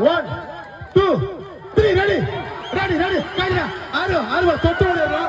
1 2 3 ready ready ready கையில ஆறு ஆறு தொட்டு ஓடுறா.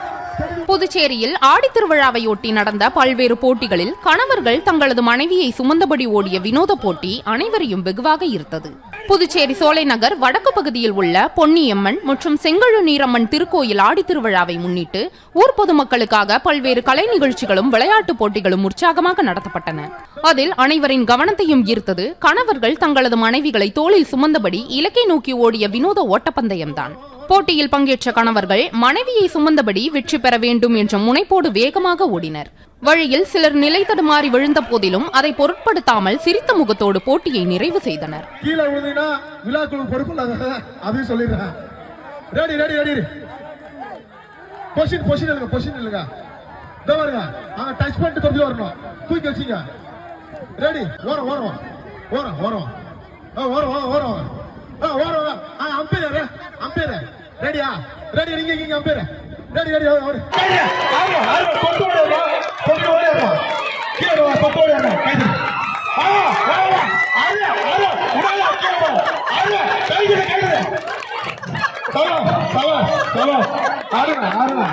புதுச்சேரியில் ஆடித்திருவிழாவையொட்டி நடந்த பல்வேறு போட்டிகளில் கணவர்கள் தங்களது மனைவியை சுமந்தபடி ஓடிய வினோத போட்டி அனைவரையும் வெகுவாக ஈர்த்தது. புதுச்சேரி சோலை நகர் வடக்கு பகுதியில் உள்ள பொன்னியம்மன் மற்றும் செங்கழு நீரம்மன் திருக்கோயில் ஆடித்திருவிழாவை முன்னிட்டு ஊர் பொதுமக்களுக்காக பல்வேறு கலை நிகழ்ச்சிகளும் விளையாட்டுப் போட்டிகளும் உற்சாகமாக நடத்தப்பட்டன. அதில் அனைவரின் கவனத்தையும் ஈர்த்தது கணவர்கள் தங்களது மனைவிகளை தோளில் சுமந்தபடி இலக்கை நோக்கி ஓடிய வினோத ஓட்டப்பந்தயம்தான். போட்டியில் பங்கேற்ற கணவர்கள் மனைவியை சுமந்தபடி வெற்றி பெற வேண்டும் என்ற முனைப்போடு வேகமாக ஓடினர். வழியில் சிலர் நிலை தடுமாறி விழுந்த போதிலும் அதை பொருட்படுத்தாமல் சிரித்த முகத்தோடு போட்டியை நிறைவு செய்தனர். கீழே விழுந்தீங்கன்னா விழாக்குழு பொறுப்பு அதையும் சொல்லிடுறேன். Ready ready ready position position இல்லைங்க பொசிஷன் இல்லைங்க இதோ வருங்க. அங்க டச் பண்ணிட்டு தொப்பி வரணும். தூக்கி வச்சிங்க. ரெடி ஓரம் ஓரம் ஓரம் ஓரம் ஓரம் ஓரம் ஓரம் அம்பேர் அம்பேர் ரெடியா ரெடி நீங்க இங்க அம்பேர் ரெடி ரெடி ஓடு ஆமா ஆமா கொண்டு ஓடுங்க கொண்டு ஓடுங்க கீழ வா கொண்டு ஓடுங்க கைது ஆமா ஆமா உடல கீழ ஆமா கைது கைது சவா சவா சவா ஆடுங்க ஆடுங்க.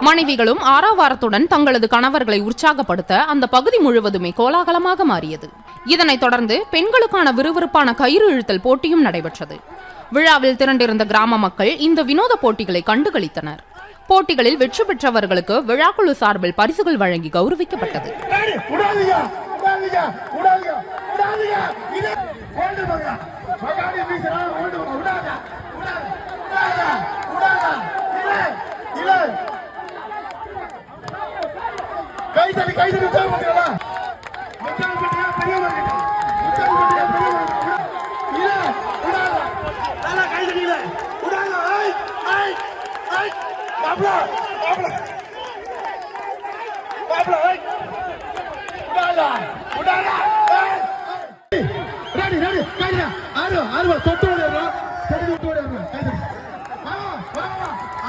மனைவிகளும் ஆரவாரத்துடன் தங்களது கணவர்களை உற்சாகப்படுத்த அந்த பகுதி முழுவதுமே கோலாகலமாக மாறியது. இதனைத் தொடர்ந்து பெண்களுக்கான விறுவிறுப்பான கயிறு இழுத்தல் போட்டியும் நடைபெற்றது. விழாவில் திரண்டிருந்த கிராம மக்கள் இந்த வினோத போட்டிகளை கண்டுகளித்தனர். போட்டிகளில் வெற்றி பெற்றவர்களுக்கு விழாக்குழு சார்பில் பரிசுகள் வழங்கி கௌரவிக்கப்பட்டது. கைதடி கைதடி உட்கார்ந்துங்களா உட்கார்ந்து பெரிய பெரிய உட்கார்ந்து பெரிய இல்ல உடாத நல்லா கைதடில உடாத ஐ ஐ ஐ பாப்ளா பாப்ளா பாப்ளா ஐ உடாத உடாத ரெடி ரெடி கைதடி ஆறு ஆறு தொட்டு ஓடுறா தொட்டு ஓடுறா கைதடி வா வா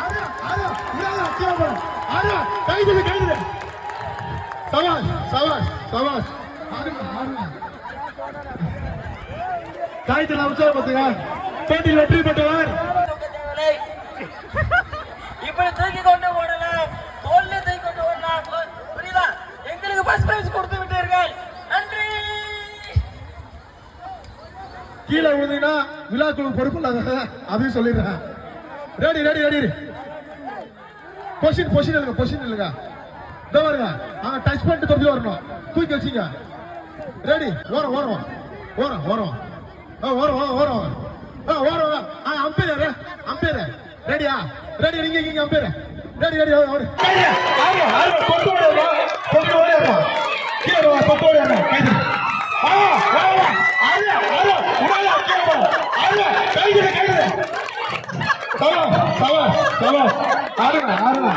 ஆறு ஆறு உடாத கேவல ஆறு கைதடி கைதடி சவாஸ் சவாஸ் சவாஸ் காய்ச்சல் அவசரம் பார்த்துங்க. போட்டியில் வெற்றி பெற்றவர் இப்படி தூக்கி கொண்டு ஓடலாம் தோல்ல தூக்கி கொண்டு ஓடலாம் புரியுதா. எங்களுக்கு ஃபர்ஸ்ட் பிரைஸ் கொடுத்து விட்டீர்கள் நன்றி. கீழே விழுந்தீங்கன்னா விழாக்குழு பொறுப்பு அதையும் சொல்லிடுறேன். Ready ready ready position position இல்லைங்க பொசிஷன் இல்லைங்க இதோ வருங்க. அங்க டச் பண்ணிட்டு தொப்பி வரணும். தூக்கி வச்சிங்க. ரெடி ஓரம் ஓரம் ஓரம் ஓரம் ஓரம் ஓரம் ஓரம் அம்பேர் அம்பேர் ரெடியா ரெடி நீங்க இங்க அம்பேர் ரெடி ரெடி ஓடு ஆமா ஆமா கொண்டு ஓடுங்க கொண்டு ஓடுங்க கீழ வா கொண்டு ஓடுங்க கைது ஆமா ஆமா ஆமா உடல கீழ ஆமா கைது கைது சவா சவா சவா ஆடுங்க ஆடுங்க